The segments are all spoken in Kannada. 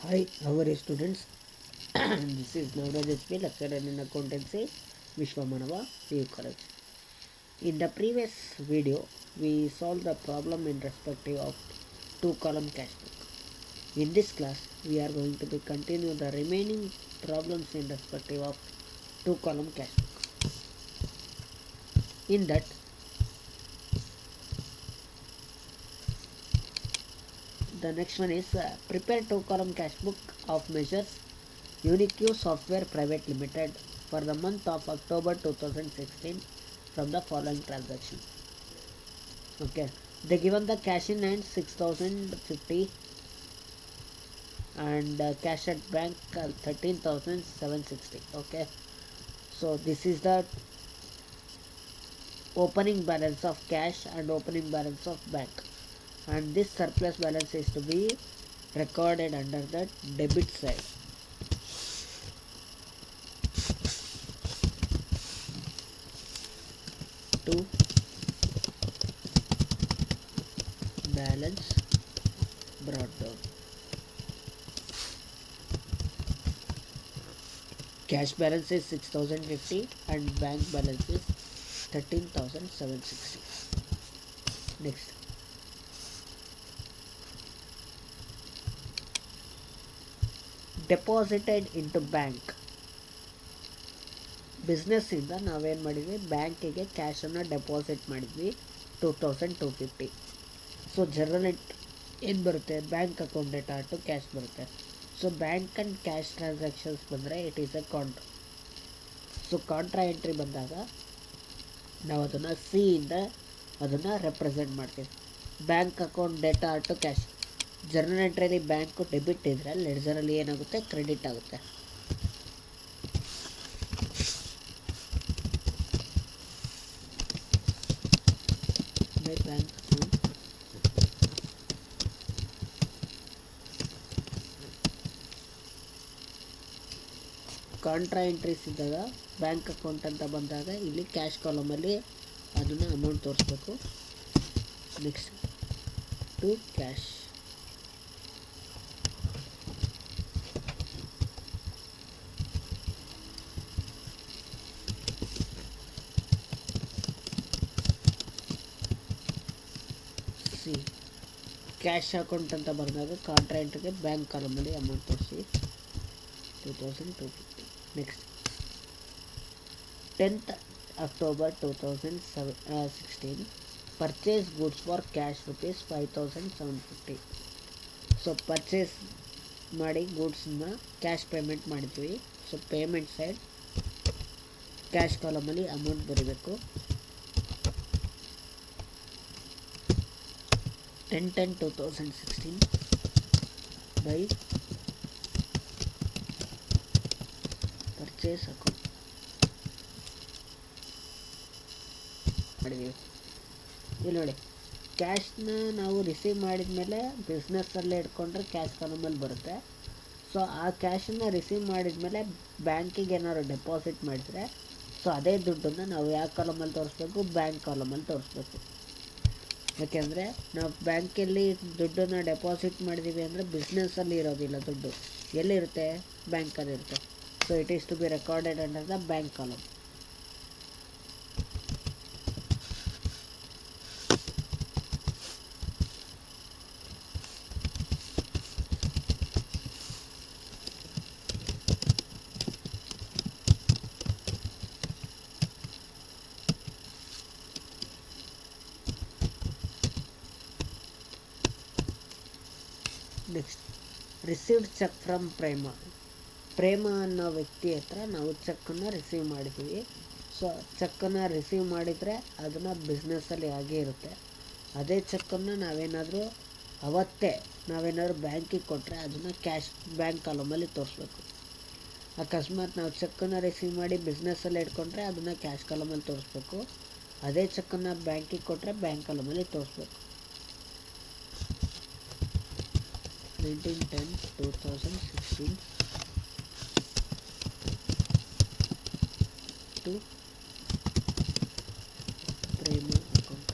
Hi, how are you students? This is Navraj HP, lecturer in accountancy, Vishwamanava, PU College. In the previous video, we solved the problem in respective of two-column cash book. In this class, we are going to be continue the remaining problems in respective of two-column cash book. In that, the next one is prepare two-column cash book of measures Unique Software Private Limited for the month of October 2016 from the following transaction. Okay, they given the cash in hand 6050 and cash at bank 13,760. Okay, so this is the opening balance of cash and opening balance of bank, and this surplus balance is to be recorded under the debit side. To balance brought down. Cash balance is 6050 and bank balance is 13,760. Next, deposited into bank. Business ಇಂದ ನಾವೇನು ಮಾಡಿದ್ವಿ, ಬ್ಯಾಂಕಿಗೆ ಕ್ಯಾಶನ್ನು ಡೆಪಾಸಿಟ್ ಮಾಡಿದ್ವಿ 2250. ಸೊ ಜನರಲ್ ಏನು ಬರುತ್ತೆ, bank account data to cash ಬರುತ್ತೆ. So bank and cash transactions ಬಂದರೆ it is a contra. So contra entry ಬಂದಾಗ ನಾವು ಅದನ್ನು ಸಿ ಇಂದ ಅದನ್ನು ರೆಪ್ರೆಸೆಂಟ್ ಮಾಡ್ತೀವಿ. Bank account data to cash, journal ಎಂಟ್ರಿಯಲ್ಲಿ ಬ್ಯಾಂಕು ಡೆಬಿಟ್ ಇದ್ದರೆ ಲೆಡ್ಜರಲ್ಲಿ ಏನಾಗುತ್ತೆ, ಕ್ರೆಡಿಟ್ ಆಗುತ್ತೆ. ಬ್ಯಾಂಕ್ ಕಾಂಟ್ರಾ ಎಂಟ್ರೀಸ್ ಇದ್ದಾಗ ಬ್ಯಾಂಕ್ ಅಕೌಂಟ್ ಅಂತ ಬಂದಾಗ ಇಲ್ಲಿ ಕ್ಯಾಶ್ ಕಾಲಮಲ್ಲಿ ಅದನ್ನು ಅಮೌಂಟ್ ತೋರಿಸ್ಬೇಕು. Next to cash. C cash account ಅಂತ ಬಂದಾಗ ಕಾಂಟ್ರಾ ಎಂಟ್ರಿಗೆ ಬ್ಯಾಂಕ್ ಕಾಲಮಲ್ಲಿ ಅಮೌಂಟ್ ತೋರಿಸಿ 2250. Next 10th October 2016 purchase goods for cash rupees 5750. So purchase ಮಾಡಿ ಗೂಡ್ಸನ್ನ ಕ್ಯಾಶ್ ಪೇಮೆಂಟ್ ಮಾಡಿದ್ವಿ. ಸೊ ಪೇಮೆಂಟ್ ಸೈಡ್ ಕ್ಯಾಶ್ ಕಾಲಮಲ್ಲಿ ಅಮೌಂಟ್ ಬರೀಬೇಕು. 10/10/2016 ಬೈ ಪರ್ಚೇಸ್ ಅಕೌಂಟ್ ಮಾಡಿದ್ದೀವಿ. ಇಲ್ಲಿ ನೋಡಿ, ಕ್ಯಾಶ್ನ ನಾವು ರಿಸೀವ್ ಮಾಡಿದ ಮೇಲೆ ಬಿಸ್ನೆಸ್ಸಲ್ಲೇ ಇಟ್ಕೊಂಡ್ರೆ ಕ್ಯಾಶ್ ಕಾಲಮಲ್ಲಿ ಬರುತ್ತೆ. ಸೊ ಆ ಕ್ಯಾಶನ್ನು ರಿಸೀವ್ ಮಾಡಿದ ಮೇಲೆ ಬ್ಯಾಂಕಿಗೆ ಏನಾದ್ರು ಡೆಪಾಸಿಟ್ ಮಾಡಿದರೆ ಸೊ ಅದೇ ದುಡ್ಡನ್ನು ನಾವು ಯಾವ ಕಾಲಮಲ್ಲಿ ತೋರಿಸ್ಬೇಕು, ಬ್ಯಾಂಕ್ ಕಾಲಮಲ್ಲಿ ತೋರಿಸ್ಬೇಕು. ಯಾಕೆಂದರೆ ನಾವು ಬ್ಯಾಂಕಲ್ಲಿ ದುಡ್ಡನ್ನು ಡೆಪಾಸಿಟ್ ಮಾಡಿದ್ದೀವಿ ಅಂದರೆ ಬಿಸ್ನೆಸ್ಸಲ್ಲಿ ಇರೋದಿಲ್ಲ, ದುಡ್ಡು ಎಲ್ಲಿರುತ್ತೆ, ಬ್ಯಾಂಕಲ್ಲಿ ಇರುತ್ತೆ. So it is to be recorded under the bank column. Next, received cheque from Prema ಅನ್ನೋ ವ್ಯಕ್ತಿ ಹತ್ರ ನಾವು ಚೆಕ್ಕನ್ನು ರಿಸೀವ್ ಮಾಡಿದ್ದೀವಿ. ಸೊ ಚೆಕ್ಕನ್ನು ರಿಸೀವ್ ಮಾಡಿದರೆ ಅದನ್ನು ಬಿಸ್ನೆಸ್ಸಲ್ಲಿ ಆಗೇ ಇರುತ್ತೆ. ಅದೇ ಚೆಕ್ಕನ್ನು ನಾವೇನಾದರೂ ಅವತ್ತೇ ಬ್ಯಾಂಕಿಗೆ ಕೊಟ್ಟರೆ ಅದನ್ನು ಕ್ಯಾಶ್ ಬ್ಯಾಂಕ್ ಕಾಲಮಲ್ಲಿ ತೋರಿಸ್ಬೇಕು. ಅಕಸ್ಮಾತ್ ನಾವು ಚೆಕ್ಕನ್ನು ರಿಸೀವ್ ಮಾಡಿ ಬಿಸ್ನೆಸ್ಸಲ್ಲಿ ಇಟ್ಕೊಂಡ್ರೆ ಅದನ್ನು ಕ್ಯಾಶ್ ಕಾಲಮಲ್ಲಿ ತೋರಿಸ್ಬೇಕು. ಅದೇ ಚೆಕ್ಕನ್ನು ಬ್ಯಾಂಕಿಗೆ ಕೊಟ್ಟರೆ ಬ್ಯಾಂಕ್ ಕಾಲಮಲ್ಲಿ ತೋರಿಸ್ಬೇಕು. 19/10/2016 to ಪ್ರೇಮ ಅಕೌಂಟ್.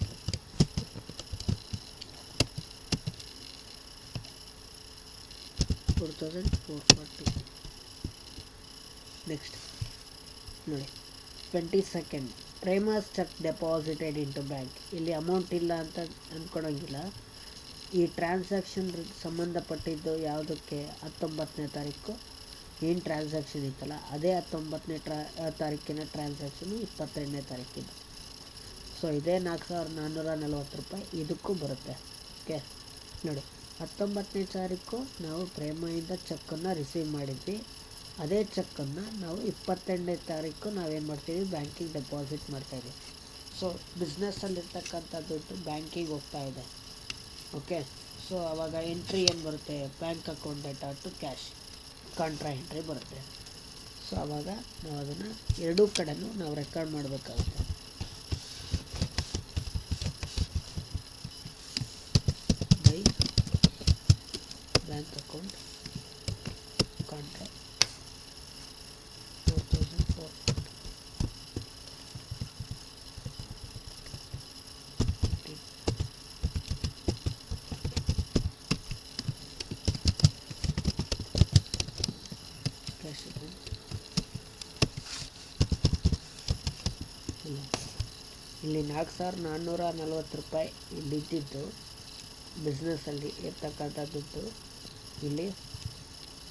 4440. ನೆಕ್ಸ್ಟ್ ನೋಡಿ 22nd Prema's cheque deposited into bank. ಇಲ್ಲಿ ಅಮೌಂಟ್ ಇಲ್ಲ ಅಂತ ಅಂದ್ಕೊಳಂಗಿಲ್ಲ. ಈ ಟ್ರಾನ್ಸಾಕ್ಷನ್ ಸಂಬಂಧಪಟ್ಟಿದ್ದು ಯಾವುದಕ್ಕೆ? 19ನೇ ತಾರೀಕು ಏನು ಟ್ರಾನ್ಸಾಕ್ಷನ್ ಇತ್ತಲ್ಲ ಅದೇ 19ನೇ ತಾರೀಕಿನ ಟ್ರಾನ್ಸಾಕ್ಷನು 22ನೇ ತಾರೀಕಿದ್ದು. ಸೊ ಇದೇ 4440 ರೂಪಾಯಿ ಇದಕ್ಕೂ ಬರುತ್ತೆ. ಓಕೆ ನೋಡಿ 19ನೇ ತಾರೀಕು ನಾವು ಪ್ರೇಮೆಯಿಂದ ಚೆಕ್ಕನ್ನು ರಿಸೀವ್ ಮಾಡಿದ್ವಿ. ಅದೇ ಚೆಕ್ಕನ್ನು ನಾವು 22ನೇ ತಾರೀಕು ನಾವೇನು ಮಾಡ್ತೀವಿ? ಬ್ಯಾಂಕಿಗೆ ಡೆಪಾಸಿಟ್ ಮಾಡ್ತಾಯಿದ್ದೀವಿ. ಸೊ ಬಿಸ್ನೆಸ್ಸಲ್ಲಿರ್ತಕ್ಕಂಥ ದುಡ್ಡು ಬ್ಯಾಂಕಿಗೆ ಹೋಗ್ತಾ ಇದೆ. ಓಕೆ, ಸೊ ಆವಾಗ ಎಂಟ್ರಿ ಏನು ಬರುತ್ತೆ? Bank account data to cash contra entry ಬರುತ್ತೆ. ಸೊ ಆವಾಗ ನಾವು ಅದನ್ನು ಎರಡೂ ಕಡೆನೂ ನಾವು ರೆಕಾರ್ಡ್ ಮಾಡಬೇಕಾಗುತ್ತೆ. By bank account contra 4440. Cash account ಇಲ್ಲಿ 4440 ರೂಪಾಯಿ ಇಲ್ಲಿದ್ದಿದ್ದು ಬಿಸ್ನೆಸ್ಸಲ್ಲಿ ಇರ್ತಕ್ಕಂಥ ದುಡ್ಡು. ಇಲ್ಲಿ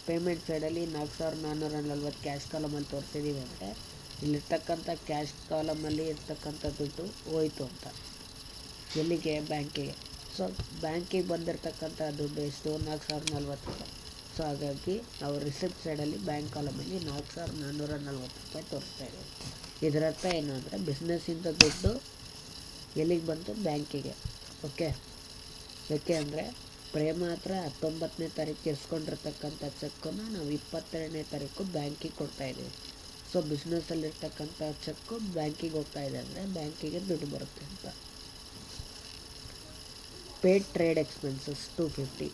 ಪೇಮೆಂಟ್ ಸೈಡಲ್ಲಿ 4440 ಕ್ಯಾಶ್ ಕಾಲಮಲ್ಲಿ ತೋರಿಸಿದ್ದೀವಿ ಅಂದರೆ ಇಲ್ಲಿರ್ತಕ್ಕಂಥ ಕ್ಯಾಶ್ ಕಾಲಮಲ್ಲಿ ಇರ್ತಕ್ಕಂಥ ದುಡ್ಡು ಹೋಯಿತು ಅಂತ. ಎಲ್ಲಿಗೆ? ಬ್ಯಾಂಕಿಗೆ. ಸೊ ಬ್ಯಾಂಕಿಗೆ ಬಂದಿರತಕ್ಕಂಥ ದುಡ್ಡು ಎಷ್ಟು? 4040 ರೂಪಾಯಿ. ಸೊ ಹಾಗಾಗಿ ನಾವು ರಿಸಿಪ್ಟ್ ಸೈಡಲ್ಲಿ ಬ್ಯಾಂಕ್ ಕಾಲಮಲ್ಲಿ 4440 ರೂಪಾಯಿ ತೋರಿಸ್ತಾ ಇದ್ದೀವಿ. ಇದರರ್ಥ ಏನು ಅಂದರೆ ಬಿಸ್ನೆಸ್ಸಿಂದ ದುಡ್ಡು ಎಲ್ಲಿಗೆ ಬಂತು? ಬ್ಯಾಂಕಿಗೆ. ಓಕೆ, ಯಾಕೆ ಅಂದರೆ ಪ್ರೇಮ ಹತ್ರ 19ನೇ ತಾರೀಕು ಇಸ್ಕೊಂಡಿರ್ತಕ್ಕಂಥ ಚೆಕ್ಕನ್ನು ನಾವು 22ನೇ ತಾರೀಕು ಬ್ಯಾಂಕಿಗೆ ಕೊಡ್ತಾಯಿದ್ದೀವಿ. ಸೊ ಬಿಸ್ನೆಸ್ಸಲ್ಲಿರ್ತಕ್ಕಂಥ ಚೆಕ್ಕು ಬ್ಯಾಂಕಿಗೆ ಹೋಗ್ತಾ ಇದೆ ಅಂದರೆ ಬ್ಯಾಂಕಿಗೆ ದುಡ್ಡು ಬರುತ್ತೆ ಅಂತ. Paid trade expenses 250.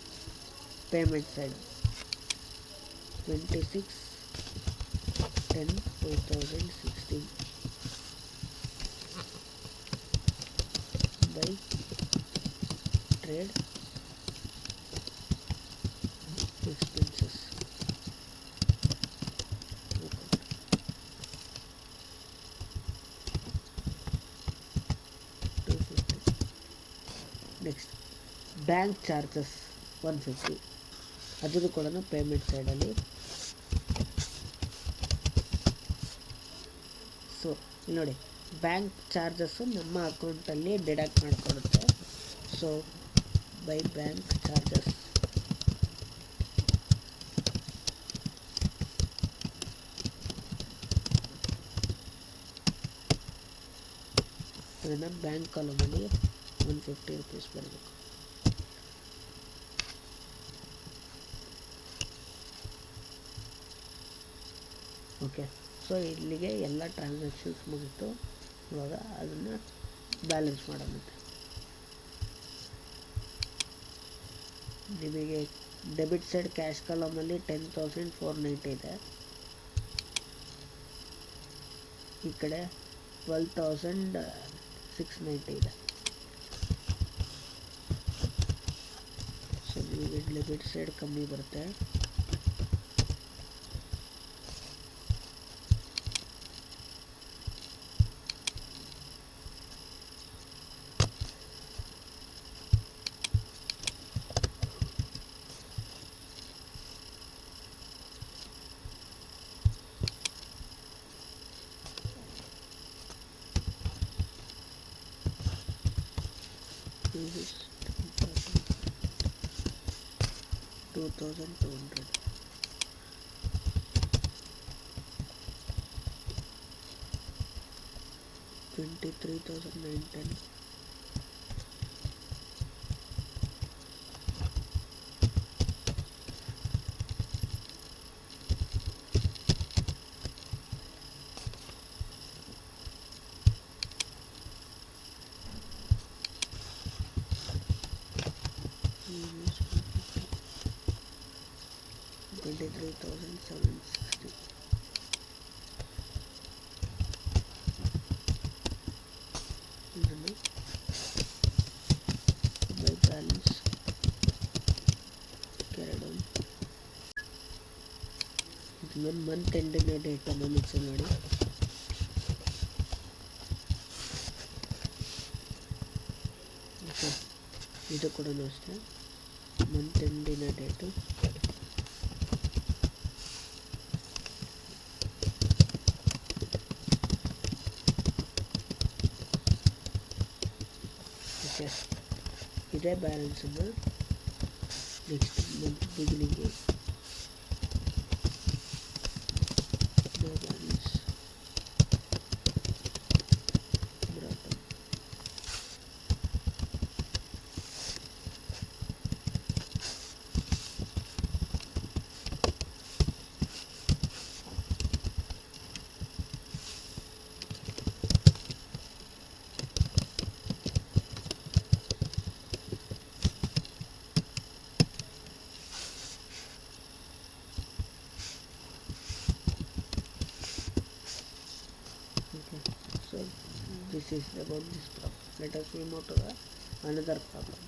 Payment side 26/10/2016 by trade expenses. Next bank charges 150. ಅದನ್ನು ಕೂಡ ಪೇಮೆಂಟ್ ಸೈಡಲ್ಲಿ. ಸೊ ನೋಡಿ ಬ್ಯಾಂಕ್ ಚಾರ್ಜಸ್ಸು ನಮ್ಮ ಅಕೌಂಟಲ್ಲಿ ಡಿಡಕ್ಟ್ ಮಾಡಿಕೊಳ್ಳುತ್ತೆ. ಸೊ ಬೈ ಬ್ಯಾಂಕ್ ಚಾರ್ಜಸ್ ಅದನ್ನು ಬ್ಯಾಂಕ್ ಕಾಲಮಲ್ಲಿ 150 ರೂಪೀಸ್ ಬರಬೇಕು. ಓಕೆ, ಸೊ ಇಲ್ಲಿಗೆ ಎಲ್ಲ ಟ್ರಾನ್ಸಾಕ್ಷನ್ಸ್ ಮುಗಿತು. ಇವಾಗ ಅದನ್ನು ಬ್ಯಾಲೆನ್ಸ್ ಮಾಡೋಣಂತೆ. ನಿಮಗೆ ಡೆಬಿಟ್ ಸೈಡ್ ಕ್ಯಾಶ್ ಕಾಲಮಲ್ಲಿ 10,490 ಇದೆ. ಈ ಕಡೆ 12,690 ಇದೆ. ಸೊ ನಿಮಗೆ ಡೆಬಿಟ್ ಸೈಡ್ ಕಮ್ಮಿ ಬರುತ್ತೆ. This is 2,200. 23,910. Minus 23,760. ಇದನ್ನು ಬೈ ಬ್ಯಾಲೆನ್ಸ್ carried on ನಾನು ಮಂತ್ ಎಂಡಿನ ಡೇಟನ್ನು ಮೆನ್ಷನ್ ಮಾಡಿ. ಓಕೆ, ಇದು ಕೂಡ ಅಷ್ಟೇ ಮಂತ್ ಎಂಡಿನ ಡೇಟು. ಓಕೆ, ಇದೇ ಬ್ಯಾಲೆನ್ಸನ್ನು ನೆಕ್ಸ್ಟ್ ಮಂತ್ ಬಿಗಿನಿಂಗ್ಗೆ balance brought. So this is about this problem. Let us move on to the another problem.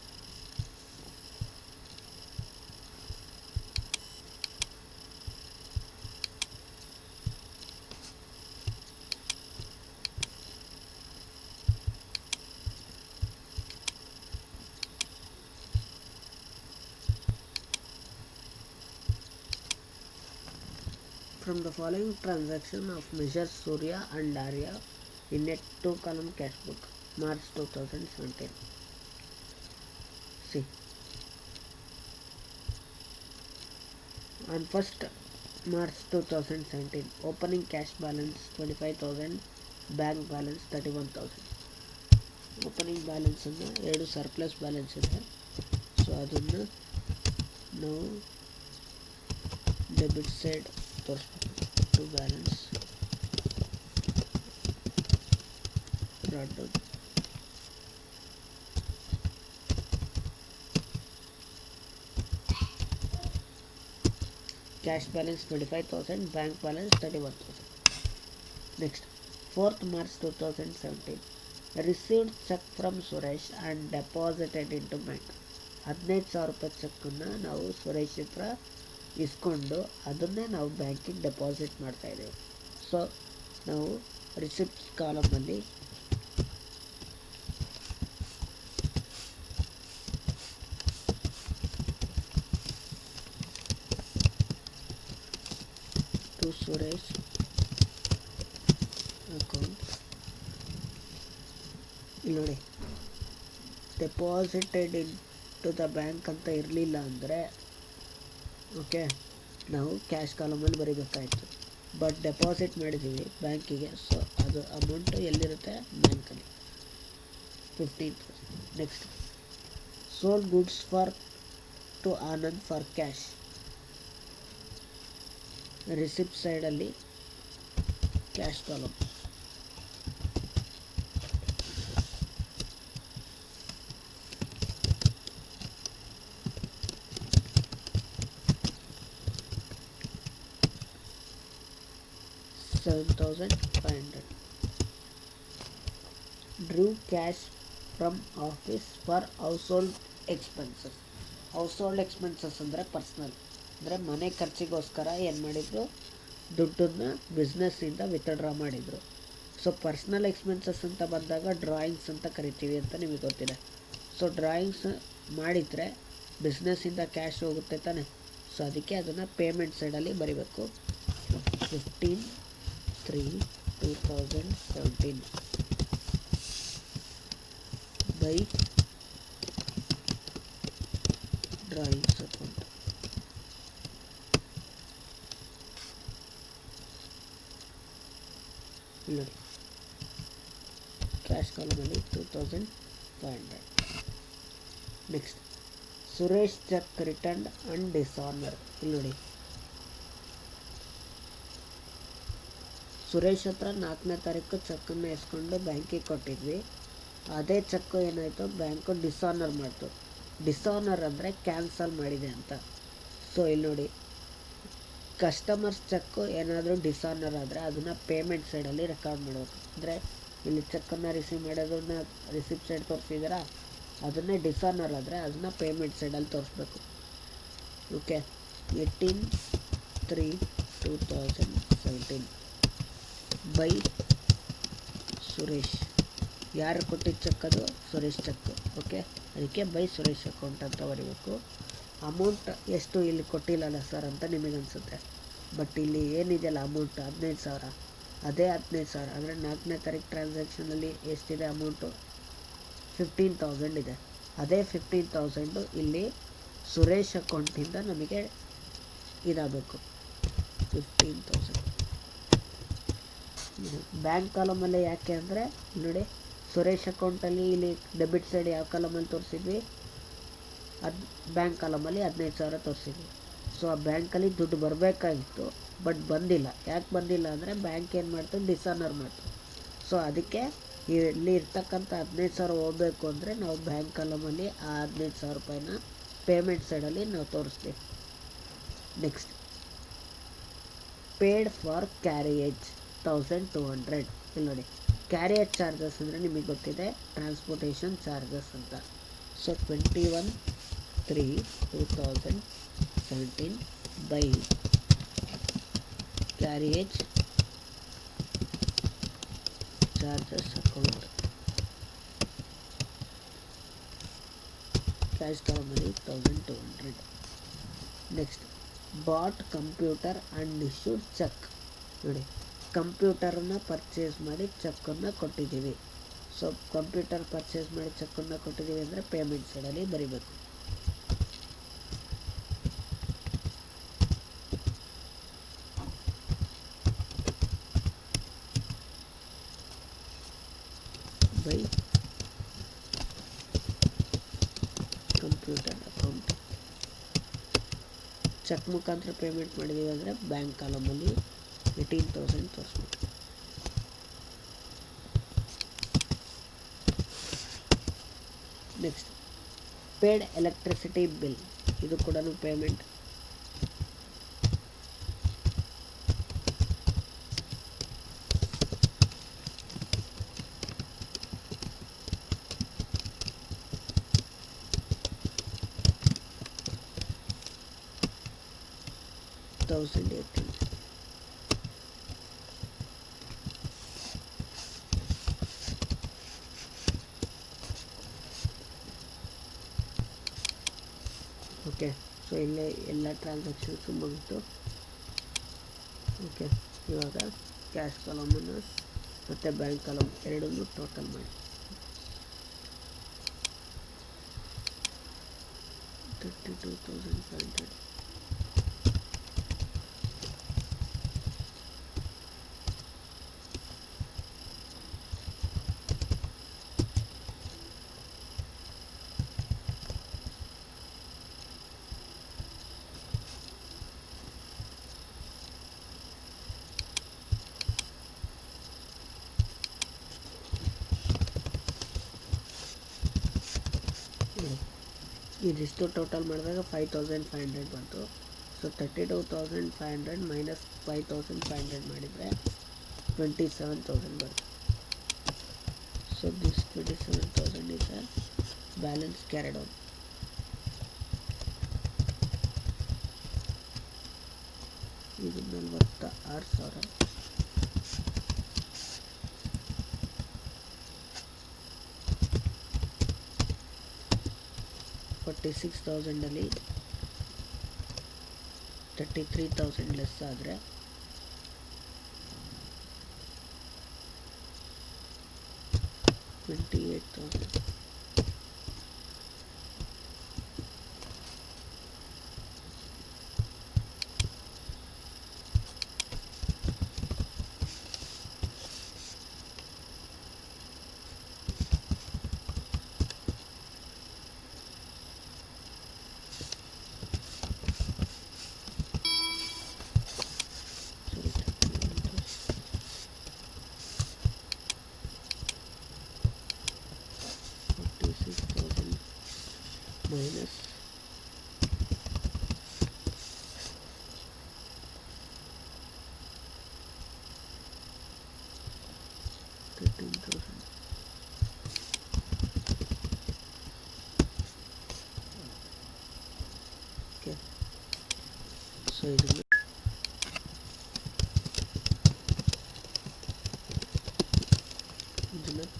From the following transaction of Messrs. Surya and Arya in a 2-column cash book, March 2017. See, on 1st March 2017, opening cash balance 25,000, bank balance 31,000. Opening ಬ್ಯಾಲೆನ್ಸನ್ನು 2 ಸರ್ಪ್ಲಸ್ ಬ್ಯಾಲೆನ್ಸ್ ಇದೆ. ಸೊ ಅದನ್ನು ನಾವು ಡೆಬಿಟ್ ಸೈಡ್ ತೋರಿಸ್ಬೇಕು. To balance brought down. Cash balance 25,000, bank balance 31,000. Next, 4th March 2017, received check from Suresh and deposited into bank. 15,000 ರೂಪಾಯಿ ಚೆಕ್ಕನ್ನು ನಾವು ಸುರೇಶ್ ಹತ್ರ ಇಸ್ಕೊಂಡು ಅದನ್ನೇ ನಾವು ಬ್ಯಾಂಕಿಗೆ ಡೆಪಾಸಿಟ್ ಮಾಡ್ತಾಯಿದ್ದೇವೆ. ಸೊ ನಾವು ರಿಸಿಪ್ಟ್ ಕಾಲಮಲ್ಲಿ ಟು ಸುರೇಶ್ ಅಕೌಂಟ್ ಇಲ್ಲಿ ನೋಡಿ, deposited into the bank ಅಂತ ಇರಲಿಲ್ಲ ಅಂದರೆ ಓಕೆ ನಾವು ಕ್ಯಾಶ್ ಕಾಲಮಲ್ಲಿ ಬರೀಬೇಕಾಯಿತು. ಬಟ್ ಡೆಪಾಸಿಟ್ ಮಾಡಿದ್ದೀವಿ ಬ್ಯಾಂಕಿಗೆ, ಸೊ ಅದು ಅಮೌಂಟು ಎಲ್ಲಿರುತ್ತೆ, ಬ್ಯಾಂಕಲ್ಲಿ 15,000. Next, sold goods for to Anand for cash. Receipt ಸೈಡಲ್ಲಿ cash column. $7,500. Drew cash from office for household expenses. Household expenses ಅಂದರೆ ಪರ್ಸ್ನಲ್, ಅಂದರೆ ಮನೆ ಖರ್ಚಿಗೋಸ್ಕರ ಏನು ಮಾಡಿದರು, ದುಡ್ಡನ್ನು ಬಿಸ್ನೆಸ್ಸಿಂದ ವಿತ್ಡ್ರಾ ಮಾಡಿದರು. ಸೊ ಪರ್ಸ್ನಲ್ ಎಕ್ಸ್ಪೆನ್ಸಸ್ ಅಂತ ಬಂದಾಗ ಡ್ರಾಯಿಂಗ್ಸ್ ಅಂತ ಕರಿತೀವಿ ಅಂತ ನಿಮಗೆ ಗೊತ್ತಿದೆ. ಸೊ ಡ್ರಾಯಿಂಗ್ಸ್ ಮಾಡಿದರೆ ಬಿಸ್ನೆಸ್ಸಿಂದ ಕ್ಯಾಶ್ ಹೋಗುತ್ತೆ ತಾನೆ. ಸೊ ಅದಕ್ಕೆ ಅದನ್ನು ಪೇಮೆಂಟ್ ಸೈಡಲ್ಲಿ ಬರೀಬೇಕು. 15/3/2017 ಬೈ ಡ್ರಾಯಿಂಗ್ಸ್ ಅಕೌಂಟ್. ನೋಡಿ, ಕ್ಯಾಶ್ ಕಾಲಮಲ್ಲಿ 2,500. Next, Suresh cheque returned and dishonour. ಇಲ್ಲಿ ನೋಡಿ, ಸುರೇಶ್ ಹತ್ರ 4ನೇ ತಾರೀಕು ಚೆಕ್ಕನ್ನು ಎಸ್ಕೊಂಡು ಬ್ಯಾಂಕಿಗೆ ಕೊಟ್ಟಿದ್ವಿ. ಅದೇ ಚೆಕ್ಕು ಏನಾಯಿತು, ಬ್ಯಾಂಕು ಡಿಸಾನರ್ ಮಾಡ್ತು. ಡಿಸಾನರ್ ಅಂದರೆ ಕ್ಯಾನ್ಸಲ್ ಮಾಡಿದೆ ಅಂತ. ಸೊ ಇಲ್ಲಿ ನೋಡಿ, ಕಸ್ಟಮರ್ಸ್ ಚೆಕ್ಕು ಏನಾದರೂ ಡಿಸಾನರ್ ಆದರೆ ಅದನ್ನು ಪೇಮೆಂಟ್ ಸೈಡಲ್ಲಿ ರೆಕಾರ್ಡ್ ಮಾಡಬೇಕು. ಅಂದರೆ ಇಲ್ಲಿ ಚೆಕ್ಕನ್ನು ರಿಸೀವ್ ಮಾಡೋದನ್ನ ರಿಸಿಪ್ಟ್ ಸೈಡ್ ತೋರಿಸಿದಾರಾ, ಅದನ್ನೇ ಡಿಸಾನರ್ ಆದರೆ ಅದನ್ನು ಪೇಮೆಂಟ್ ಸೈಡಲ್ಲಿ ತೋರಿಸ್ಬೇಕು. Okay, 18/3 2017 by Suresh. ಯಾರು ಕೊಟ್ಟಿದ್ದು ಚೆಕ್? ಅದು ಸುರೇಶ್ ಚೆಕ್. ಓಕೆ, ಅದಕ್ಕೆ ಬೈ ಸುರೇಶ್ ಅಕೌಂಟ್ ಅಂತ ಬರೀಬೇಕು. ಅಮೌಂಟ್ ಎಷ್ಟು ಇಲ್ಲಿ ಕೊಟ್ಟಿಲ್ಲಲ್ಲ ಸರ್ ಅಂತ ನಿಮಗೆ ಅನಿಸುತ್ತೆ, ಬಟ್ ಇಲ್ಲಿ ಏನಿದೆಯಲ್ಲ ಅಮೌಂಟ್ 15,000, ಅದೇ 15,000 ಅಂದರೆ 4ನೇ ತಾರೀಕು ಟ್ರಾನ್ಸಾಕ್ಷನಲ್ಲಿ ಎಷ್ಟಿದೆ ಅಮೌಂಟು? 15,000 ಇದೆ. ಅದೇ 15,000 ಇಲ್ಲಿ ಸುರೇಶ್ ಅಕೌಂಟಿಂದ ನಮಗೆ ಇದಾಗಬೇಕು. 15,000 ಬ್ಯಾಂಕ್ ಕಾಲಮಲ್ಲೇ. ಯಾಕೆ ಅಂದರೆ ನೋಡಿ, ಸುರೇಶ್ ಅಕೌಂಟಲ್ಲಿ ಇಲ್ಲಿ ಡೆಬಿಟ್ ಸೈಡ್ ಯಾವ ಕಾಲಮಲ್ಲಿ ತೋರಿಸಿದ್ವಿ? ಬ್ಯಾಂಕ್ ಕಾಲಮಲ್ಲಿ 15,000 ತೋರಿಸಿದ್ವಿ. ಸೊ ಆ ಬ್ಯಾಂಕಲ್ಲಿ ದುಡ್ಡು ಬರಬೇಕಾಗಿತ್ತು, ಬಟ್ ಬಂದಿಲ್ಲ. ಯಾಕೆ ಬಂದಿಲ್ಲ ಅಂದರೆ ಬ್ಯಾಂಕ್ ಏನು ಮಾಡ್ತು? ಡಿಸಾನರ್ ಮಾಡ್ತು. ಸೊ ಅದಕ್ಕೆ ಇಲ್ಲಿ ಇರ್ತಕ್ಕಂಥ 15,000 ಹೋಗಬೇಕು ಅಂದರೆ ನಾವು ಬ್ಯಾಂಕ್ ಕಾಲಮಲ್ಲಿ ಆ 15,000 ರೂಪಾಯಿನ ಪೇಮೆಂಟ್ ಸೈಡಲ್ಲಿ ನಾವು ತೋರಿಸ್ತೀವಿ. Next, paid for carriage 1200. ಇಲ್ಲಿ ನೋಡಿ, ಕ್ಯಾರಿಯೇಜ್ ಚಾರ್ಜಸ್ ಅಂದರೆ ನಿಮಗೆ ಗೊತ್ತಿದೆ, ಟ್ರಾನ್ಸ್ಪೋರ್ಟೇಷನ್ ಚಾರ್ಜಸ್ ಅಂತ. So 21/3/2017 by carriage charges account. Cash ತಗೊಂಬಲ್ಲಿ 1200. Next, bought computer and issued cheque. ನೋಡಿ, ಕಂಪ್ಯೂಟರನ್ನು ಪರ್ಚೇಸ್ ಮಾಡಿ ಚೆಕ್ಕನ್ನು ಕೊಟ್ಟಿದ್ದೀವಿ. ಸೊ ಕಂಪ್ಯೂಟರ್ ಪರ್ಚೇಸ್ ಮಾಡಿ ಚೆಕ್ಕನ್ನು ಕೊಟ್ಟಿದ್ದೀವಿ ಅಂದರೆ ಪೇಮೆಂಟ್ ಸೈಡಲ್ಲಿ ಬರೀಬೇಕು. By computer account. ಚೆಕ್ ಮುಖಾಂತರ ಪೇಮೆಂಟ್ ಮಾಡಿದ್ದೀವಿ ಅಂದರೆ ಬ್ಯಾಂಕ್ ಕಾಲಮಲ್ಲಿ 18,000 ತೋರಿಸ್ಬೇಕು. Next, paid electricity bill. ಇದು ಕೂಡ ಪೇಮೆಂಟ್. ಓಕೆ, ಸೊ ಇಲ್ಲೇ ಎಲ್ಲ ಟ್ರಾನ್ಸಾಕ್ಷನ್ಸು ಮುಗಿತು. ಓಕೆ, ಇವಾಗ ಕ್ಯಾಶ್ ಕಾಲಮನ್ನು ಮತ್ತು ಬ್ಯಾಂಕ್ ಕಾಲಮ್ ಎರಡನ್ನೂ ಟೋಟಲ್ ಮಾಡಿ 32,500. ಇದಿಷ್ಟು ಟೋಟಲ್ ಮಾಡಿದಾಗ 5,500 ಬಂತು. ಸೊ 32,500 ಮೈನಸ್ 5,500 ಮಾಡಿದರೆ 27,000 ಬರುತ್ತೆ. So this 27,000 is a balance carried on. ಇದು 46,000. $46,000 33,000 ಲೆಸ್ ಆದರೆ 28,000.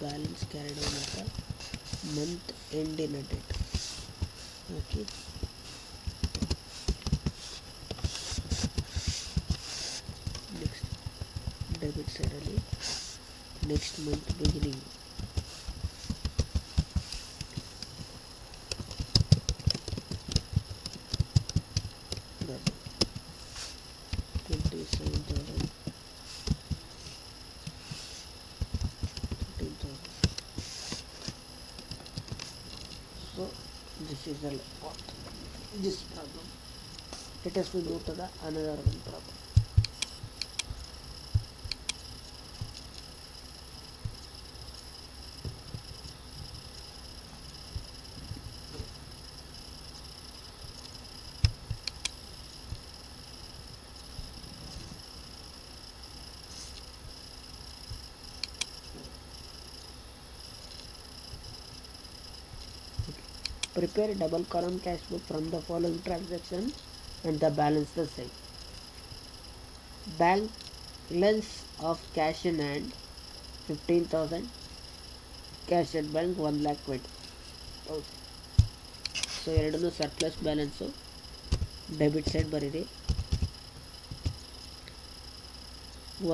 ಬ್ಯಾಲೆನ್ಸ್ ಕ್ಯಾರಿಡ್ ಓವರ್ ಅಂತ ಮಂತ್ ಎಂಡಿನ ಡೇಟ್ ಹಾಕಿ ನೆಕ್ಸ್ಟ್ ಡೆಬಿಟ್ ಸೈಡಲ್ಲಿ next month beginning So this is the what this problem. Let us move to the another one problem. Prepare double column cash book from the following transaction and the balance the same. Balance of cash in hand 15,000, cash at bank 1,20,000. So ಎರಡನ್ನೂ ಸರ್ಪ್ಲಸ್ ಬ್ಯಾಲೆನ್ಸು ಡೆಬಿಟ್ ಸೈಡ್ ಬರೀರಿ.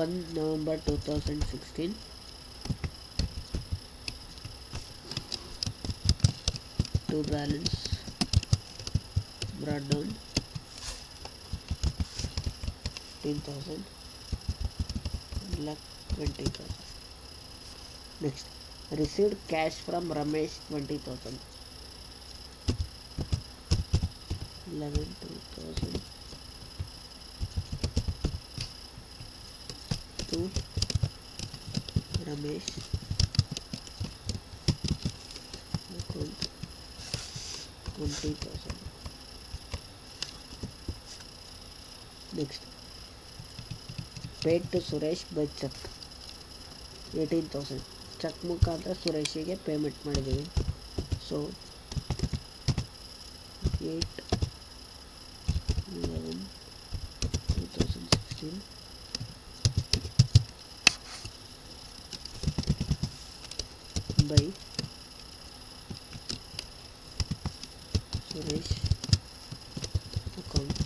1 November 2016 to balance brought down 15,000 1,20,000. Next, received cash from Ramesh 20,000. 11,2,000 to Ramesh account 20,000. Next, paid to Suresh by check 18,000. Cheque ಮುಖಾಂತರ ಸುರೇಶಿಗೆ ಪೇಮೆಂಟ್ ಮಾಡಿದ್ದೀವಿ. So 8/11/2016 by Suresh account.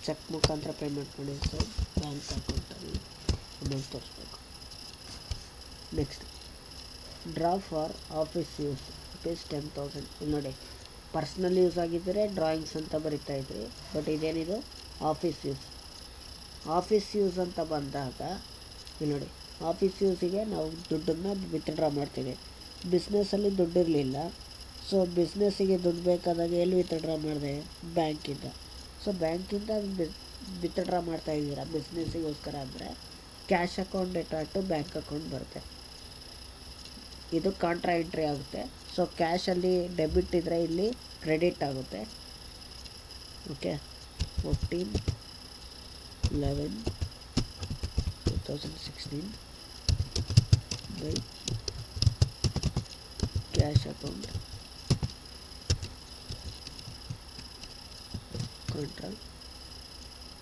Cheque ಮುಖಾಂತರ ಪೇಮೆಂಟ್ ಮಾಡಿದ್ದು ಬ್ಯಾಂಕ್ ಅಕೌಂಟಲ್ಲಿ ಅಮೌಂಟ್ ತೋರಿಸ್ಬೇಕು. Next, draw for office use rupees 10,000. ಇಲ್ಲಿ ನೋಡಿ, ಪರ್ಸ್ನಲ್ ಯೂಸ್ ಆಗಿದ್ದರೆ ಡ್ರಾಯಿಂಗ್ಸ್ ಅಂತ ಬರಿತಾ ಇದ್ರಿ, ಬಟ್ ಇದೇನಿದು ಆಫೀಸ್ ಯೂಸ್. ಆಫೀಸ್ ಯೂಸ್ ಅಂತ ಬಂದಾಗ ಇಲ್ಲಿ ನೋಡಿ, ಆಫೀಸ್ ಯೂಸಿಗೆ ನಾವು ದುಡ್ಡನ್ನು ವಿತ್ಡ್ರಾ ಮಾಡ್ತೀವಿ. ಬಿಸ್ನೆಸ್ಸಲ್ಲಿ ದುಡ್ಡು ಇರಲಿಲ್ಲ, ಸೊ ಬಿಸ್ನೆಸ್ಸಿಗೆ ದುಡ್ಡು ಬೇಕಾದಾಗ ಎಲ್ಲಿ ವಿತ್ಡ್ರಾ ಮಾಡಿದೆ? ಬ್ಯಾಂಕಿಂದ. ಸೊ ಬ್ಯಾಂಕಿಂದ ವಿತ್ಡ್ರಾ ಮಾಡ್ತಾ ಇದ್ದೀರಾ ಬಿಸ್ನೆಸ್ಸಿಗೋಸ್ಕರ ಅಂದರೆ cash account data to bank account ಬರುತ್ತೆ. ಇದು ಕಾಂಟ್ರಾ ಎಂಟ್ರಿ ಆಗುತ್ತೆ. ಸೊ ಕ್ಯಾಶಲ್ಲಿ ಡೆಬಿಟ್ ಇದ್ದರೆ ಇಲ್ಲಿ ಕ್ರೆಡಿಟ್ ಆಗುತ್ತೆ. Okay, 14/11/2016 by cash account contra.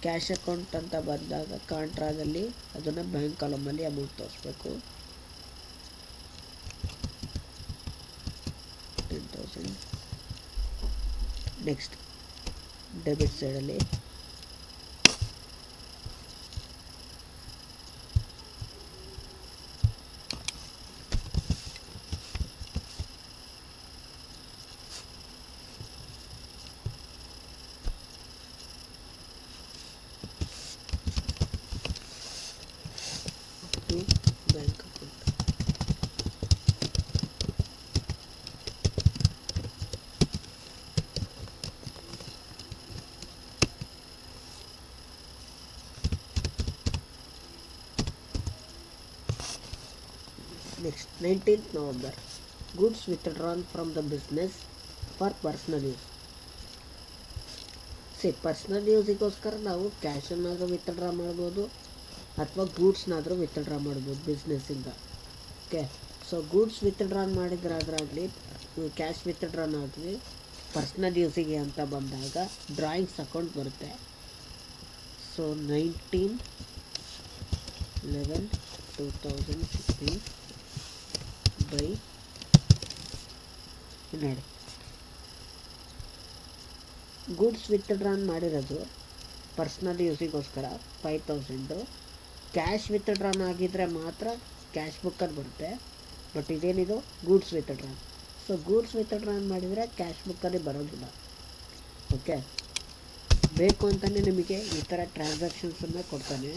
Cash account ಅಂತ ಬಂದಾಗ ಕಾಂಟ್ರಾದಲ್ಲಿ ಅದನ್ನು ಬ್ಯಾಂಕ್ ಕಾಲಮಲ್ಲಿ ಅಮೌಂಟ್ ತೋರಿಸ್ಬೇಕು. 10,000. ನೆಕ್ಸ್ಟ್, ಡೆಬಿಟ್ ಸೈಡಲ್ಲಿ bank account. Next, 19th November, goods withdrawn from the business for personal use. Personal ಯೂಸಿಗೋಸ್ಕರ ನಾವು ಕ್ಯಾಶನ್ನಾದರೂ ವಿತ್ಡ್ರಾ ಮಾಡ್ಬೋದು ಅಥವಾ ಗೂಡ್ಸ್ನಾದರೂ ವಿತ್ಡ್ರಾ ಮಾಡ್ಬೋದು ಬಿಸ್ನೆಸ್ಸಿಂದ. ಓಕೆ, ಸೊ ಗೂಡ್ಸ್ ವಿತ್ಡ್ರಾ ಮಾಡಿದ್ರಾಗಲಿ ಕ್ಯಾಶ್ ವಿತ್ಡ್ರಾನಾಗಲಿ ಪರ್ಸ್ನಲ್ ಯೂಸಿಗೆ ಅಂತ ಬಂದಾಗ ಡ್ರಾಯಿಂಗ್ಸ್ ಅಕೌಂಟ್ ಬರುತ್ತೆ. ಸೊ 19 11/2016 ಬೈ ನೋಡಿ ಗೂಡ್ಸ್ ವಿತ್ಡ್ರಾನ್ ಮಾಡಿರೋದು ಪರ್ಸ್ನಲ್ ಯೂಸಿಗೋಸ್ಕರ 5,000. ಕ್ಯಾಶ್ ವಿತ್ಡ್ರಾನ್ ಆಗಿದ್ದರೆ ಮಾತ್ರ ಕ್ಯಾಶ್ ಬುಕ್ಕಲ್ಲಿ ಬರುತ್ತೆ. ಬಟ್ ಇದೇನಿದು goods withdrawn. So goods withdrawn ಮಾಡಿದರೆ ಕ್ಯಾಶ್ ಬುಕ್ಕಲ್ಲಿ ಬರೋದಿಲ್ಲ. ಓಕೆ, ಬೇಕು ಅಂತಲೇ ನಿಮಗೆ ಈ ಥರ ಟ್ರಾನ್ಸಾಕ್ಷನ್ಸನ್ನು ಕೊಡ್ತಾನೆ.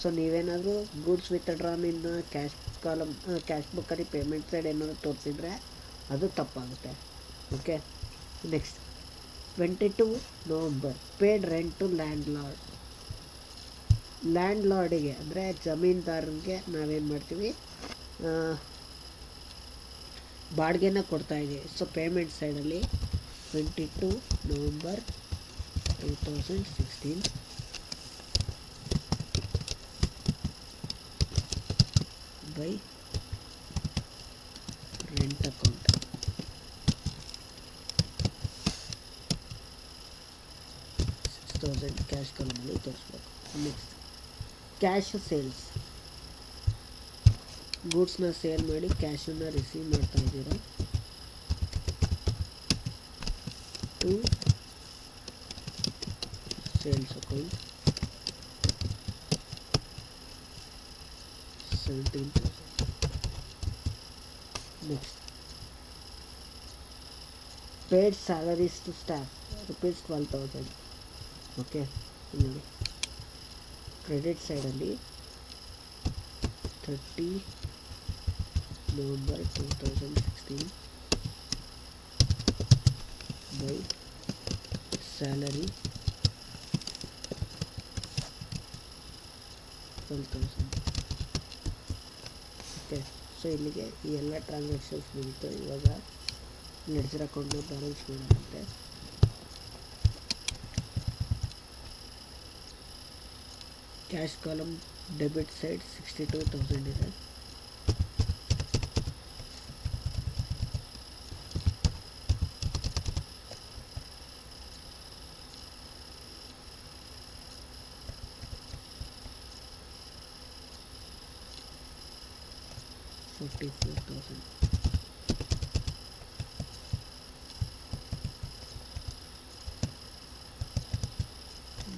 ಸೊ ನೀವೇನಾದರೂ ಗೂಡ್ಸ್ ವಿತ್ಡ್ರಾನಿಂದ ಕ್ಯಾಶ್ ಬುಕ್ಕಲ್ಲಿ ಪೇಮೆಂಟ್ ಸೈಡ್ ಏನಾದರೂ ತೋರಿಸಿದ್ರೆ ಅದು ತಪ್ಪಾಗುತ್ತೆ. Okay, next 22 November paid rent to ಲ್ಯಾಂಡ್ಲಾರ್ಡಿಗೆ ಅಂದರೆ ಜಮೀನ್ದಾರನಿಗೆ ನಾವೇನು ಮಾಡ್ತೀವಿ, ಬಾಡಿಗೆನ ಕೊಡ್ತಾಯಿದ್ದೀವಿ. ಸೊ ಪೇಮೆಂಟ್ ಸೈಡಲ್ಲಿ 22 November 2016 by rent account. Cash ಕಾಲಮಲ್ಲಿ ತೋರಿಸ್ಬೇಕು. ನೆಕ್ಸ್ಟ್ ಕ್ಯಾಶ್ ಸೇಲ್ಸ್, ಗೂಡ್ಸ್ನ ಸೇಲ್ ಮಾಡಿ ಕ್ಯಾಶನ್ನು ರಿಸೀವ್ ಮಾಡ್ತಾ ಇದ್ದೀರಾ to sales account 17,000. Next paid salaries to staff rupees 12,000. Okay, ನೋಡಿ ಕ್ರೆಡಿಟ್ ಸೈಡಲ್ಲಿ 30 November 2016 by salary 12,000. Okay, so ಇಲ್ಲಿಗೆ ಈ ಎಲ್ಲ ಟ್ರಾನ್ಸಾಕ್ಷನ್ಸ್ ಮುಗಿತು. ಇವಾಗ ಲೆಡ್ಜರ್ ಅಕೌಂಟ್ನ ಬ್ಯಾಲೆನ್ಸ್ ಮಾಡೋದಂತೆ. ಕ್ಯಾಶ್ ಕಾಲಮ್ ಡೆಬಿಟ್ ಸೈಡ್ 62,000 ಇದೆ. $44,000.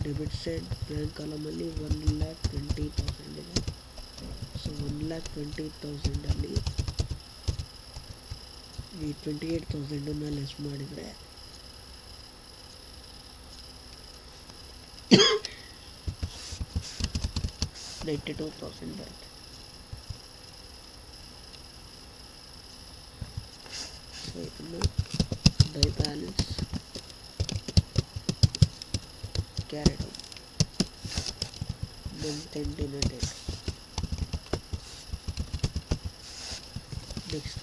ಡೆಬಿಟ್ ಸೈಡ್ ಬ್ಯಾಂಕ್ ಕಾಲಮಲ್ಲಿ 1,20,000 ಇದೆ. ಸೊ 1,20,000 ಈ 28,000 ಲೆಸ್ ಮಾಡಿದರೆ 92,000 ಬರುತ್ತೆ. ಸೊ ಇದನ್ನು by balance carried out month end dinner date. Next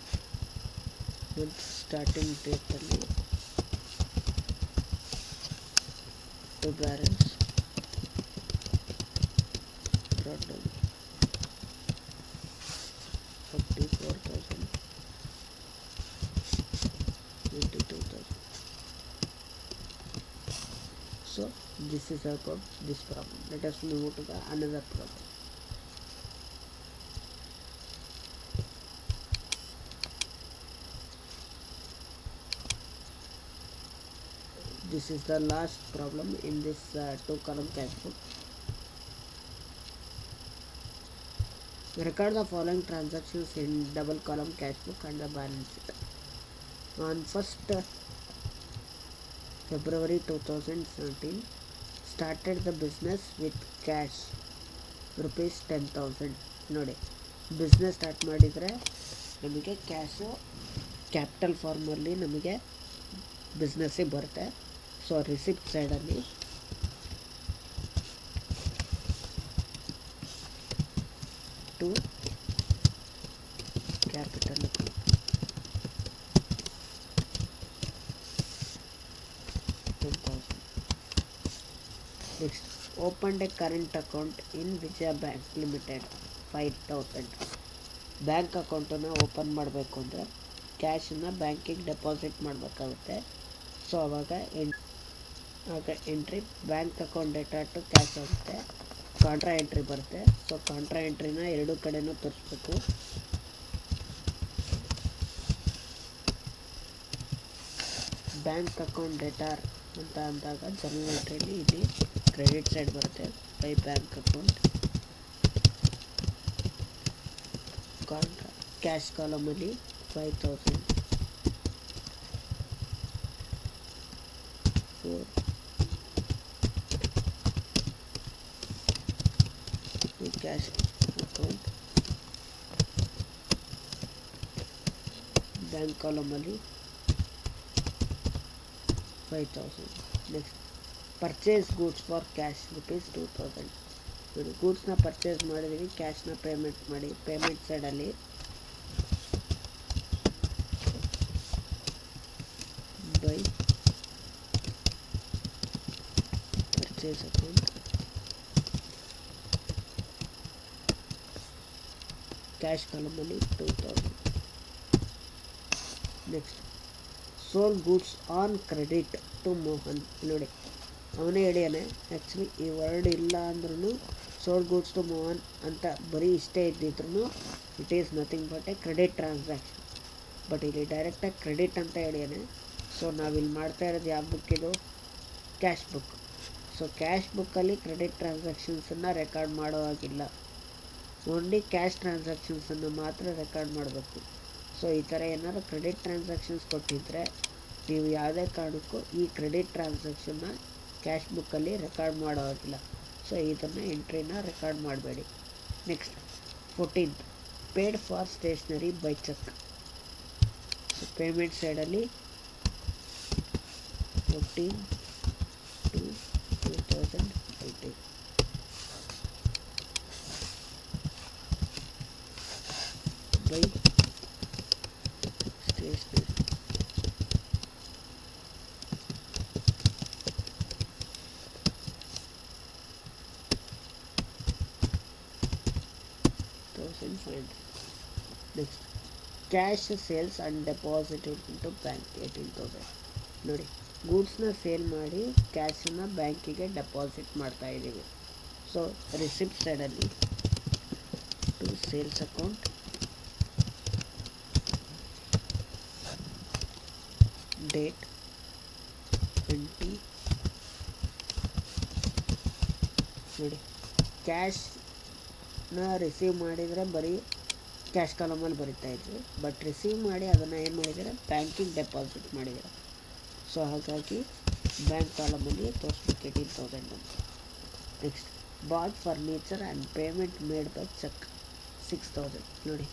month starting date ಅಲ್ಲಿ to balance brought down 44,000 22,000. So this is about this problem. Let us move to the another problem. This is the last problem in this two column cash book. Record the following transactions in double column cash book and the balance sheet. On 1st February 2017 started the business with cash rupees 10,000. ನೋಡಿ ಬಿಸ್ನೆಸ್ ಸ್ಟಾರ್ಟ್ ಮಾಡಿದರೆ ನಮಗೆ ಕ್ಯಾಶು ಕ್ಯಾಪಿಟಲ್ ಫಾರ್ಮಲ್ಲಿ ನಮಗೆ ಬಿಸ್ನೆಸ್ಸಿಗೆ ಬರುತ್ತೆ. ಸೊ ರಿಸಿಪ್ಟ್ ಸೈಡಲ್ಲಿ to capital Next, opened a current account in Vijaya Bank Limited 5,000. Bank ಅಕೌಂಟನ್ನು ಓಪನ್ ಮಾಡಬೇಕು ಅಂದರೆ ಕ್ಯಾಶನ್ನು ಬ್ಯಾಂಕಿಗೆ ಡೆಪಾಸಿಟ್ ಮಾಡಬೇಕಾಗುತ್ತೆ. ಸೊ ಆವಾಗ entry bank account data to cash ಆಗುತ್ತೆ. ಕಾಂಟ್ರಾ ಎಂಟ್ರಿ ಬರುತ್ತೆ. ಸೊ ಕಾಂಟ್ರಾ ಎಂಟ್ರಿನ ಎರಡು ಕಡೆನೂ ತೋರಿಸ್ಬೇಕು. ಬ್ಯಾಂಕ್ ಅಕೌಂಟ್ ಡೇಟಾರ್ ಅಂತ ಅಂದಾಗ ಜರ್ನಲ್ ಎಂಟ್ರಿಲಿ ಇಲ್ಲಿ ಕ್ರೆಡಿಟ್ ಸೈಡ್ ಬರುತ್ತೆ. By bank account contra cash ಕಾಲಮಲ್ಲಿ 5000 ಕ್ಯಾಶ್ ಅಕೌಂಟ್ ಬ್ಯಾಂಕ್ ಕಾಲಮಲ್ಲಿ 5000. Next purchase goods for cash ₹2000. ಗೂಡ್ಸ್ನ ಪರ್ಚೇಸ್ ಮಾಡಿದ್ದೀವಿ, ಕ್ಯಾಶ್ನ ಪೇಮೆಂಟ್ ಮಾಡಿ. ಪೇಮೆಂಟ್ ಸೈಡಲ್ಲಿ ಬೈ ಪರ್ಚೇಸ್ ಅಕೌಂಟ್ ಕ್ಯಾಶ್ ಕಾಲಮಲ್ಲಿ 2000. Next sold goods on credit to Mohan. ನೋಡಿ ಅವನೇ ಹೇಳಿಯಾನೆ. ಆ್ಯಕ್ಚುಲಿ ಈ ವರ್ಡ್ ಇಲ್ಲ ಅಂದ್ರೂ ಸೋಲ್ಡ್ ಗೂಡ್ಸ್ ಟು ಮೋಹನ್ ಅಂತ ಬರೀ ಇಷ್ಟೇ ಇದ್ದಿದ್ರು it is nothing but a credit transaction. But ಇಲ್ಲಿ ಡೈರೆಕ್ಟಾಗಿ ಕ್ರೆಡಿಟ್ ಅಂತ ಹೇಳಿಯಾನೆ. ಸೊ ನಾವಿಲ್ಲಿ ಮಾಡ್ತಾ ಇರೋದು ಯಾವ ಬುಕ್ ಇದು? Cash book. ಸೊ ಕ್ಯಾಶ್ ಬುಕ್ಕಲ್ಲಿ ಕ್ರೆಡಿಟ್ ಟ್ರಾನ್ಸಾಕ್ಷನ್ಸನ್ನು ರೆಕಾರ್ಡ್ ಮಾಡೋ ಹಾಗಿಲ್ಲ. ಓನ್ಲಿ ಕ್ಯಾಶ್ ಟ್ರಾನ್ಸಾಕ್ಷನ್ಸನ್ನು ಮಾತ್ರ ರೆಕಾರ್ಡ್ ಮಾಡಬೇಕು. ಸೊ ಈ ಥರ ಏನಾದ್ರು ಕ್ರೆಡಿಟ್ ಟ್ರಾನ್ಸಾಕ್ಷನ್ಸ್ ಕೊಟ್ಟಿದ್ದರೆ ನೀವು ಯಾವುದೇ ಕಾರಣಕ್ಕೂ ಈ ಕ್ರೆಡಿಟ್ ಟ್ರಾನ್ಸಾಕ್ಷನ್ನ ಕ್ಯಾಶ್ ಬುಕ್ಕಲ್ಲಿ ರೆಕಾರ್ಡ್ ಮಾಡೋ ಹಾಗಿಲ್ಲ. ಸೊ ಇದನ್ನು ಎಂಟ್ರಿನ ರೆಕಾರ್ಡ್ ಮಾಡಬೇಡಿ. Next 14th paid for stationery by cheque. So payment ಸೈಡಲ್ಲಿ 14/2/2018 by stationery. Next cash sales and deposited into bank 18,000. ನೋಡಿ ಗೂಡ್ಸ್ನ ಸೇಲ್ ಮಾಡಿ ಕ್ಯಾಶನ್ನು ಬ್ಯಾಂಕಿಗೆ ಡೆಪಾಸಿಟ್ ಮಾಡ್ತಾ ಇದ್ದೀವಿ. ಸೊ ರಿಸಿಪ್ಟ್ ಸೈಡಲ್ಲಿ ಟು ಸೇಲ್ಸ್ ಅಕೌಂಟ್ ಡೇಟ್ 20. ನೋಡಿ ಕ್ಯಾಶ್ನ ರಿಸೀವ್ ಮಾಡಿದರೆ ಬರೀ ಕ್ಯಾಶ್ ಕಾಲಮಲ್ಲಿ ಬರಿತಾ ಇದ್ವಿ. ಬಟ್ ರಿಸೀವ್ ಮಾಡಿ ಅದನ್ನು ಏನು ಮಾಡಿದ್ದಾರೆ? ಬ್ಯಾಂಕಿಗೆ ಡೆಪಾಸಿಟ್ ಮಾಡಿದ್ದಾರೆ. ಸೊ ಹಾಗಾಗಿ ಬ್ಯಾಂಕ್ ಕಾಲಮಲ್ಲಿ ತೋರಿಸ್ಬೇಕು 18,000 ಅಂತ. Next bought furniture and payment made by cheque 6,000. ನೋಡಿ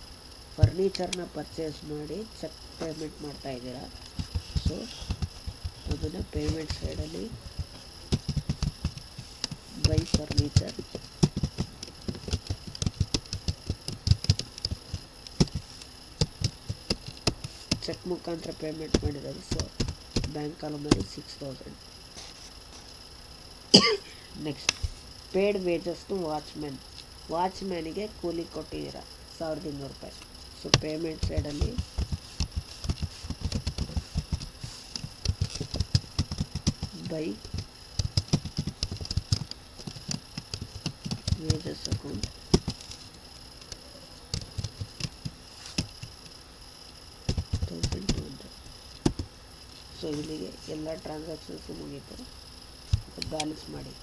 ಫರ್ನಿಚರ್ನ ಪರ್ಚೇಸ್ ಮಾಡಿ ಚೆಕ್ ಪೇಮೆಂಟ್ ಮಾಡ್ತಾ ಇದ್ದೀರಾ. ಸೊ ಅದನ್ನು ಪೇಮೆಂಟ್ ಸೈಡಲ್ಲಿ ಬೈ ಫರ್ನಿಚರ್ ಚೆಕ್ ಮುಖಾಂತರ ಪೇಮೆಂಟ್ ಮಾಡಿರೋದು. ಸೊ ಬ್ಯಾಂಕ್ ಕಾಲಮಲ್ಲಿ 6,000. Next paid wages to watchman. ವಾಚ್ಮ್ಯಾನಿಗೆ ಕೂಲಿ ಕೊಟ್ಟಿದ್ದೀರಾ ₹1,200. ಸೊ ಪೇಮೆಂಟ್ ಸೈಡಲ್ಲಿ ಬೈ ವೇಜಸ್ ಅಕೌಂಟ್ ಸೊ ಇಲ್ಲಿಗೆ ಎಲ್ಲ ಟ್ರಾನ್ಸಾಕ್ಷನ್ಸು ಮುಗೀತು. ಬ್ಯಾಲೆನ್ಸ್ ಮಾಡಿ.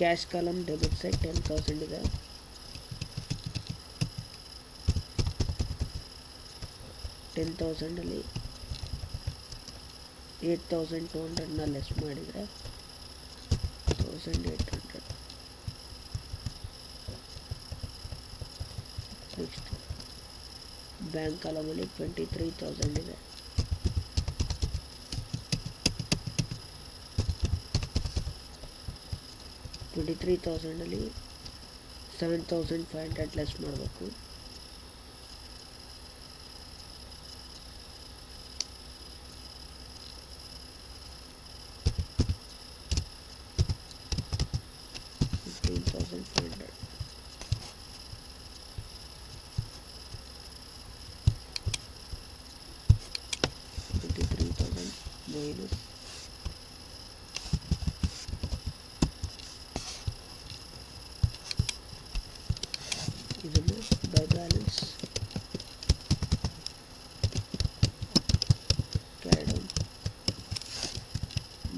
ಕ್ಯಾಶ್ ಕಾಲಮ್ ಡೆಬಿಟ್ ಸೈಡ್ 10,000 ಇದೆ. 10,000 8,200ನ ಲೆಸ್ ಮಾಡಿದರೆ 1,800. ನೆಕ್ಸ್ಟ್ ಬ್ಯಾಂಕ್ ಕಾಲಮಲ್ಲಿ 23,000 ಇದೆ. 23,000 7,500 ಲೆಸ್ ಮಾಡಬೇಕು. $23,500 ಮೈನಸ್ ಇದನ್ನು ಬೈ ಬ್ಯಾಲೆನ್ಸ್ ಕ್ಯಾಡ್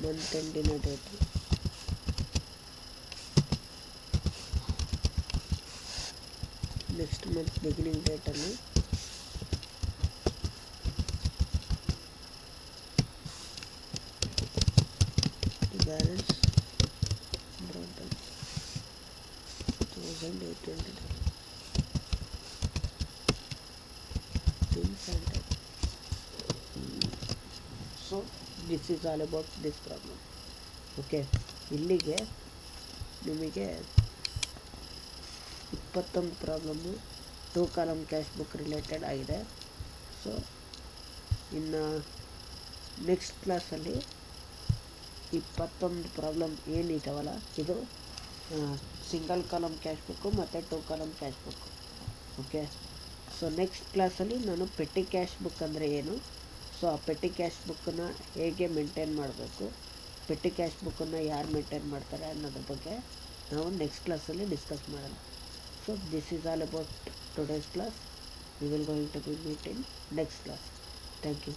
ಮಂತ್ ಎಂಡಿನ ಡೇಟು ನೆಕ್ಸ್ಟ್ ಮಂತ್ ಬಿಗಿನಿಂಗ್ ಡೇಟನ್ನು balance 1800 things and so this is all about this problem. Okay, ಇಲ್ಲಿಗೆ ನಿಮಗೆ 21 problem 2 column cash book related ಆಗಿದೆ. ಸೊ ಇನ್ನು ನೆಕ್ಸ್ಟ್ ಕ್ಲಾಸಲ್ಲಿ 21 ಪ್ರಾಬ್ಲಮ್ ಏನಿದ್ದಾವಲ್ಲ ಇದು ಸಿಂಗಲ್ ಕಾಲಮ್ ಕ್ಯಾಶ್ ಬುಕ್ಕು ಮತ್ತು 2 column cash book. Okay, so next ಕ್ಲಾಸಲ್ಲಿ ನಾನು ಪೆಟ್ಟಿ ಕ್ಯಾಶ್ ಬುಕ್ ಅಂದರೆ ಏನು, ಸೊ ಆ ಪೆಟ್ಟಿ ಕ್ಯಾಶ್ ಬುಕ್ಕನ್ನು ಹೇಗೆ ಮೇಂಟೈನ್ ಮಾಡಬೇಕು, ಪೆಟ್ಟಿ ಕ್ಯಾಶ್ ಬುಕ್ಕನ್ನು ಯಾರು ಮೇಂಟೈನ್ ಮಾಡ್ತಾರೆ ಅನ್ನೋದ್ರ ಬಗ್ಗೆ ನಾವು ನೆಕ್ಸ್ಟ್ ಕ್ಲಾಸಲ್ಲಿ ಡಿಸ್ಕಸ್ ಮಾಡೋಣ. So this is all about today's class. We will going to be meet in next class. Thank you.